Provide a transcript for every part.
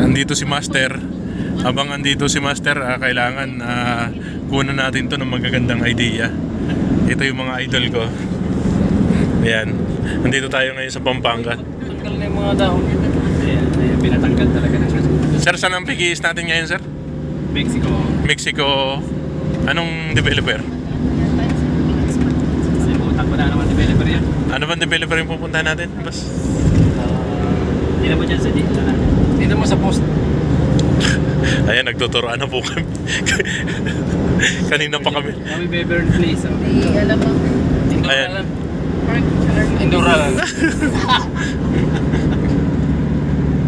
andito si Master. Habang andito si Master, kailangan kunan natin to ng magagandang idea. Ito yung mga idol ko. Ayan. Andito tayo ngayon sa Pampanga. Tanggal na yung mga dahon. Ayan, pinatanggal talaga na siya. Sir, saan ang PGS natin ngayon, sir? Mexico. Mexico. Anong developer? Simutan ko na naman developer yan. Ano bang developer yung pupuntahan natin, boss? Hindi na mo dyan sa dito na. Dito mo sa post. Ayan, nagtuturoan na po kami. Kanina pa kami. Kami Beverly Place. Alam mo. Ayan. Indural.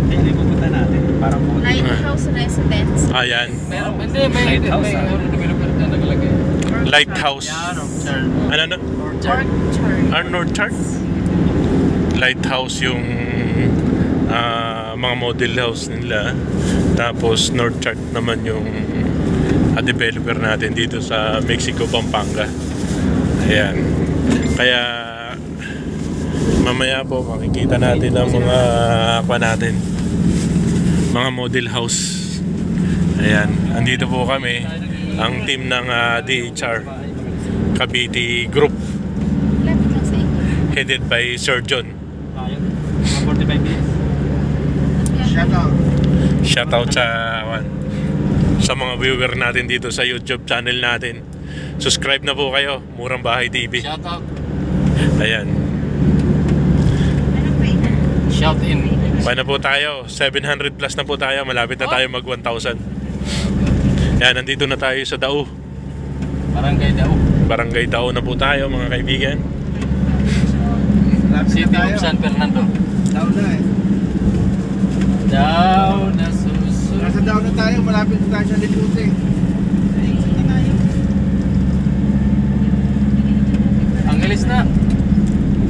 Ayun yung pupunta natin. Parang po. Lighthouse residence. Ayan. Meron, hindi, may developer na nagalagay. Lighthouse. Ano? Northchart? Lighthouse yung mga model house nila. Tapos Northchart naman yung developer natin dito sa Mexico, Pampanga. Ayan. Kaya mamaya po makikita natin ang mga mga model house. Ayan. Andito po kami, ang team ng DHR Cavite Group, headed by Sir John. 45 minutes. Shoutout sa mga viewer natin dito sa YouTube channel natin. Subscribe na po kayo, Murang Bahay TV. Shoutout. Ayan. Shout in. Paano po tayo? 700 plus na po tayo. Malapit na tayo mag 1,000. Ayan, nandito na tayo sa Dao. Barangay Dao. Barangay Dao na po tayo, mga kaibigan. City of San Fernando. Dao na eh. Dao na susunod. Nasa Dao na tayo, malapit na tayo sa Lipute. Ang galis na.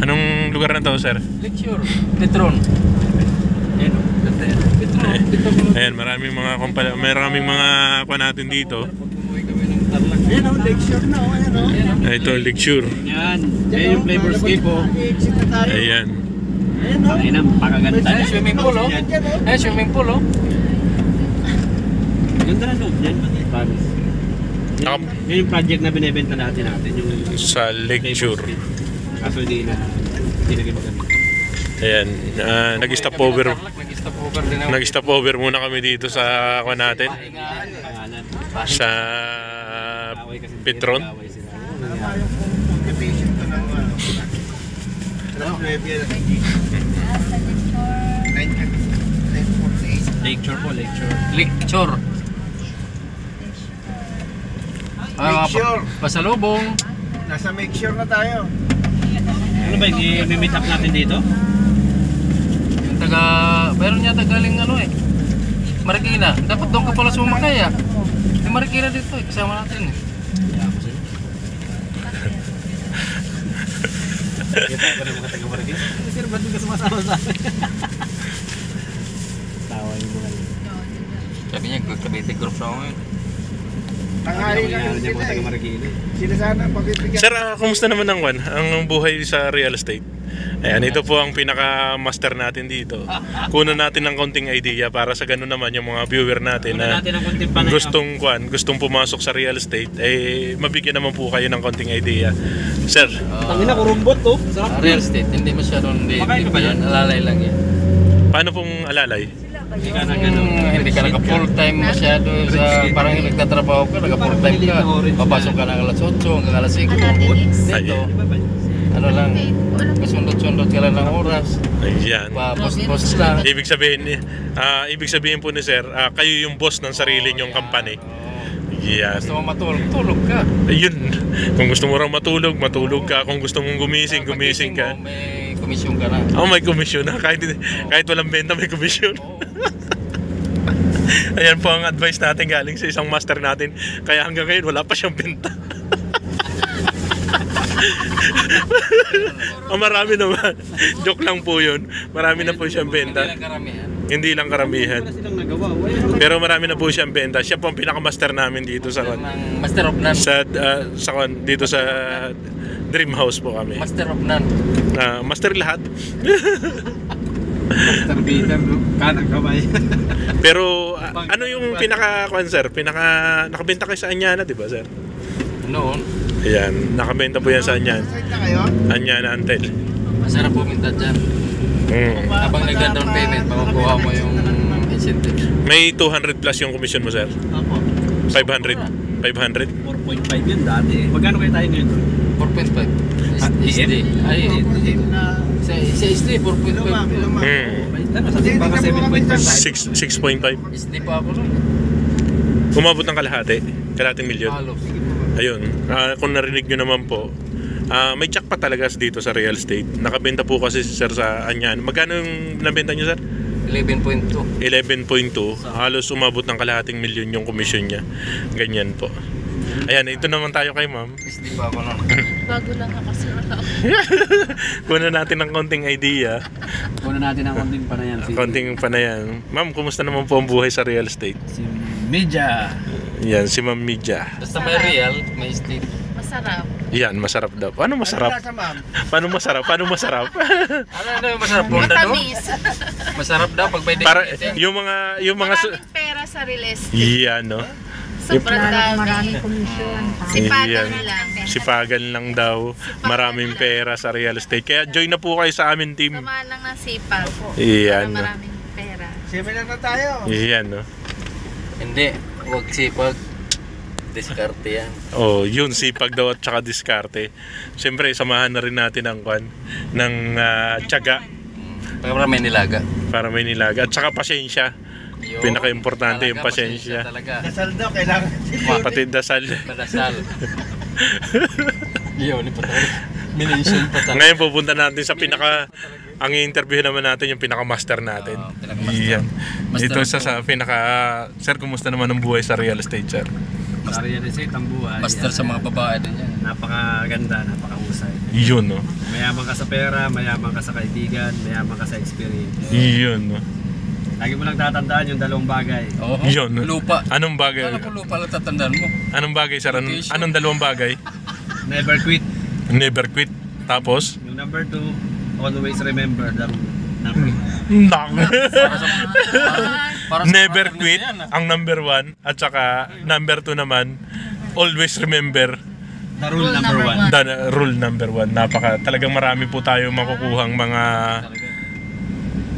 Anong lugar na to, sir? Lecture. Petron. Ayan, maraming mga natin dito. Ayan o, lecture na o. Ayan o. Ito, lecture. Yan. Ayan yung Flavorscape o. Ayan. Ayan ang pakaganda. Ayan, swimming pool o. Ayan, swimming pool o. Ganda na loob dyan. Yan yung project na binibenta natin yung Sa lecture. Kaso hindi na maganda. Ayan, nag-stop over muna kami dito sa natin. Sa Petron. Lecture po, lecture. Lecture. Pasalubong. Nasa make sure na tayo. Ano ba yung i-meet up natin dito? Yung meron niya galing Marikina. Dapat doon ka pala sumakay ah. Yung Marikina dito kasama natin eh. Kita pa rin mga taga-Marikina. Sir, ba't ka sumasama sa akin? Tawa yung mga yun. Sabi niya, Cavite Group na ako yun. Tanghali na yun sila eh. Sila sana pabibigyan. Sir, kumusta naman ang buhay sa real estate? Ayan, ito po ang pinaka-master natin dito. Kunan natin ng konting idea para sa ganun naman yung mga viewer natin na gustong pumasok sa real estate, mabigyan naman po kayo ng konting idea. Sir. Tangin na, kurumbot to. Real estate, hindi masyadong yan. Alalay lang yan. Paano pong alalay? Hindi ka naka-full time masyado sa parang nagtatrabaho ka, naka-full time ka. Papasok ka ng alas 8 hanggang alas 5. Dito, ano lang, kasundot-sundot ka lang ng oras. Ayan. Post lang. Ibig sabihin po ni sir, kayo yung boss ng sarili nyong company. Yan. Gusto mo matulog, tulog ka. Ayun. Kung gusto mo raw matulog ka. Kung gusto mong gumising ka. May komisyon ka na. May komisyon na. Kahit walang benta, may komisyon. Ayan po ang advice natin galing sa isang master natin. Kaya hanggang ngayon, wala pa siyang benta. Marami naman. Joke lang po yun. Marami na po siyang benta. Hindi lang karamihan. Pero marami na po siyang benta. Siya po ang pinaka-master namin dito sa Master of none. Dito sa Dream House po kami. Master of none. Master lahat. Master beater, no? Kanang kamay. Pero ano yung pinaka sir? Nakabenta kayo sa Anyana, di ba sir? Noon, Ayan, nakabenta po yan sa Anyana. Saan na kayo? Anyana Antel. masarap pumunta dyan. Habang nag-down payment, makukuha mo yung incentive. May 200 plus yung commission mo sir? Opo. 500? 500? 4.5 yun dati. Magkano kayo tayo ngayon? 4.5. SD. Ay, sa SD, 4.5. Sa din baka 7.5 6.5. SD pa ako nun. Umabot ng kalahating milyon. Halos. Ayun, kung narinig nyo naman po, may jackpot talaga dito sa real estate. Nakabenta po kasi si sir sa Anyana. Magkano yung nabenta nyo sir? 11.2. 11.2. Halos umabot ng kalahating milyon yung commission niya. Ganyan po. Ayan, ito naman tayo kay ma'am. SD pa ako nun. Bago lang ako sir. Kunan natin ng konting idea. Kunan natin ang konting panayan. Konting panayan. Ma'am, kumusta naman po ang buhay sa real estate? Si Media. Yan, si Ma'am Media. Basta may real, may estate. Masarap. Yan, masarap daw. Paano masarap? ma'am? Paano masarap? Paano masarap? Ano yung masarap po na no? Matamis. Masarap daw pag may Para dignity. yung mga Maraming pera sa real estate. yan, no? Sobrang dami. Maraming komisyon. Sipagan Yan. lang. Sipagan lang daw. Maraming pera sa real estate. Kaya join na po kayo sa amin team. Samahan lang ng sipag. Yan, Para no? maraming pera. Seminar na tayo. Yan, no? Hindi, huwag sipag. Diskarte yan. Oh, yun, sipag daw at saka diskarte. Siyempre, samahan na rin natin ang ng tiyaga Para may nilaga. para may nilaga. At saka pasensya. Yun. Pinaka-importante yung Talaga, pasensya. Talaga. Dasal daw, kailangan. Pati dasal. Madasal. Yun, pa talaga. Minention pa talaga. Ngayon pupunta natin sa ang i-interview naman natin yung pinaka-master natin. pinaka-master. Yan. Master Ito of sa sir, kumusta naman ang buhay sa real estate, sir? Sa real estate ang buhay. Master sa mga babae din yan. Napakaganda, napakahusay. Yun, no? Mayaman ka sa pera, mayaman ka sa kaibigan, mayaman ka sa experience. Yun, no? Lagi mo lang tatandaan yung dalawang bagay. Oo. Yun. Lupa. Anong bagay? Kala ko lupa lang tatandaan mo. Anong bagay, sir? Anong dalawang bagay? Never quit. Never quit. Tapos? Yung number 2, always remember the number. Para sa Never mga quit yan, ang number 1 at saka number 2 naman always remember The rule number 1. the rule number 1. Talagang marami po tayo makukuhang mga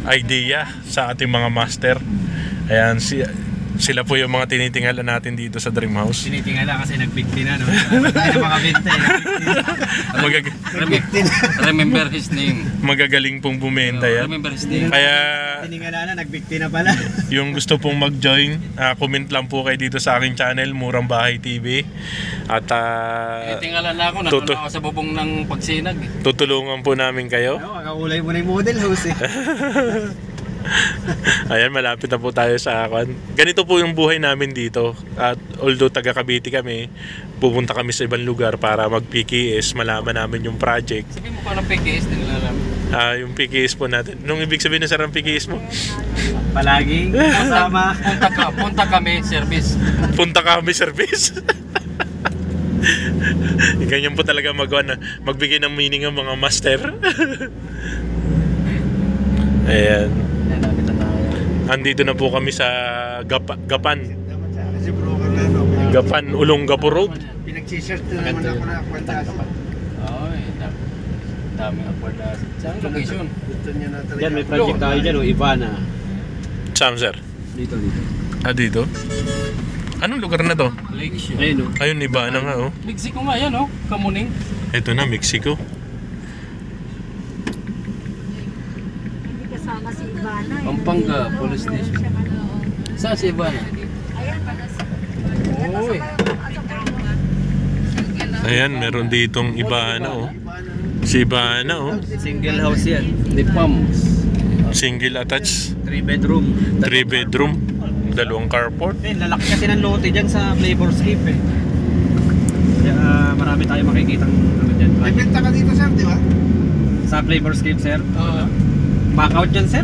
idea sa ating mga master. Ayan, sila po yung mga tinitingala natin dito sa Dream House. Tinitingala kasi nagbigti na, no? Hindi na makabenta eh. Remember his name. Magagaling pong bumenta yan. Remember his name. Kaya Tiningala na, nagbigti na pala. yung gusto pong mag-join, comment lang po kayo dito sa aking channel, Murang Bahay TV. At Tingala na ako, nandun ako sa bubong ng pagsinag. tutulungan po namin kayo. Makakulay mo na yung model house eh. Ayan, malapit na po tayo sa akin. Ganito po yung buhay namin dito. At although taga Cavite kami, pupunta kami sa ibang lugar para mag-PKS, malaman namin yung project. Sabi mo ko ng PKS, din alam. Yung PKS po natin. Nung ibig sabihin na sir ang PKS mo? Palaging kasama. Punta kami, service. Punta kami service. Ganyan po talaga magbigay ng meaning ang mga master. Ayan. Andito na po kami sa Gapan. Kasi broker na, no? Gapan, Olongapo Road. Pinag-t-shirt na naman ako na kwentasin. Ay, dami ang pwede. Saan location? Gusto niya na talaga. Diyan may project tayo dyan, Ivana. Saan, sir? Dito. Dito? Anong lugar na to? Lakeshore. Ayun o. Ayun, iba na nga, oh. Mexico nga yan, oh. Kamuning. Ito na, Mexico. Hindi kasama si Ivana. Pampanga, police station. Saan si Ivana? Uy. Ayan, meron ditong Ibana, oh. Si Ibana, oh. Single house yan. The Palms. Single attached, 3 bedroom. 3 bedroom, 2 carport. Lalaki kasi ng lote dyan sa Flavourscape eh. Kaya marami tayo makikitang ano dyan. Nagbenta ka dito sir, di ba? Sa Flavourscape sir? Oo. Back out dyan sir.